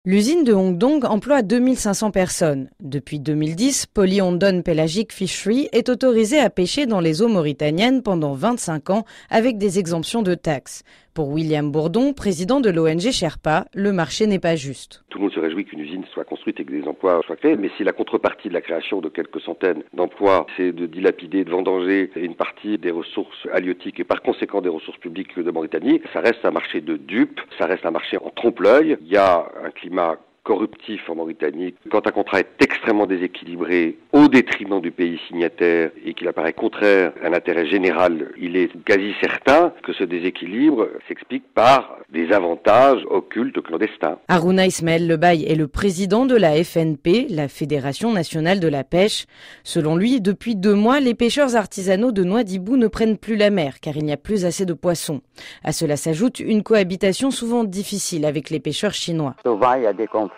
L'usine de Hongdong emploie 2500 personnes. Depuis 2010, Polyhondon Pelagic Fishery est autorisée à pêcher dans les eaux mauritaniennes pendant 25 ans avec des exemptions de taxes. Pour William Bourdon, président de l'ONG Sherpa, le marché n'est pas juste. Tout le monde se réjouit qu'une usine soit construite et que des emplois soient créés, mais si la contrepartie de la création de quelques centaines d'emplois, c'est de dilapider, de vendanger une partie des ressources halieutiques et par conséquent des ressources publiques de Mauritanie, ça reste un marché de dupes, ça reste un marché en trompe-l'œil. Il y a un climat corruptif en Mauritanie. Quand un contrat est extrêmement déséquilibré au détriment du pays signataire et qu'il apparaît contraire à l'intérêt général, il est quasi certain que ce déséquilibre s'explique par des avantages occultes clandestins. Harouna Ismaël Lebaye est le président de la FNP, la Fédération nationale de la pêche. Selon lui, depuis 2 mois, les pêcheurs artisanaux de Nouadhibou ne prennent plus la mer car il n'y a plus assez de poissons. À cela s'ajoute une cohabitation souvent difficile avec les pêcheurs chinois. Souvent, il y a des conflits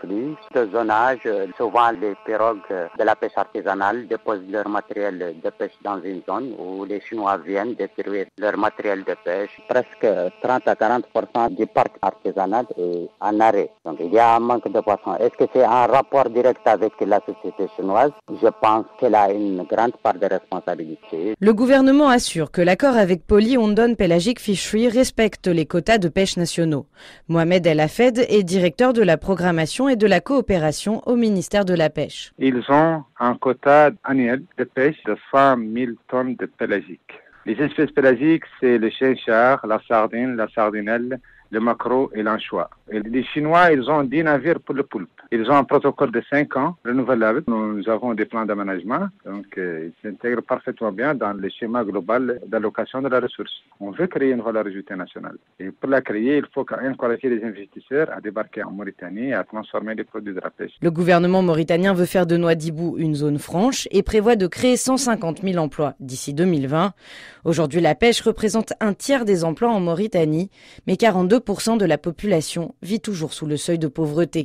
de zonage. Souvent, les pirogues de la pêche artisanale déposent leur matériel de pêche dans une zone où les Chinois viennent détruire leur matériel de pêche. Presque 30 à 40% du parc artisanal est en arrêt. Donc, il y a un manque de poissons. Est-ce que c'est en rapport direct avec la société chinoise? Je pense qu'elle a une grande part de responsabilité. Le gouvernement assure que l'accord avec Polyhondon Pelagic Fishery respecte les quotas de pêche nationaux. Mohamed El Hafed est directeur de la programmation et de la coopération au ministère de la Pêche. Ils ont un quota annuel de pêche de 100 000 tonnes de pélagique. Les espèces pélagiques, c'est le chinchard, la sardine, la sardinelle, le maquereau et l'anchois. Et les Chinois, ils ont 10 navires pour le poulpe. Ils ont un protocole de 5 ans renouvelable. Nous avons des plans d'aménagement, donc ils s'intègrent parfaitement bien dans le schéma global d'allocation de la ressource. On veut créer une valeur ajoutée nationale. Et pour la créer, il faut encourager les investisseurs à débarquer en Mauritanie et à transformer les produits de la pêche. Le gouvernement mauritanien veut faire de Nouadhibou une zone franche et prévoit de créer 150 000 emplois d'ici 2020. Aujourd'hui, la pêche représente un tiers des emplois en Mauritanie, mais 42% de la population vit toujours sous le seuil de pauvreté.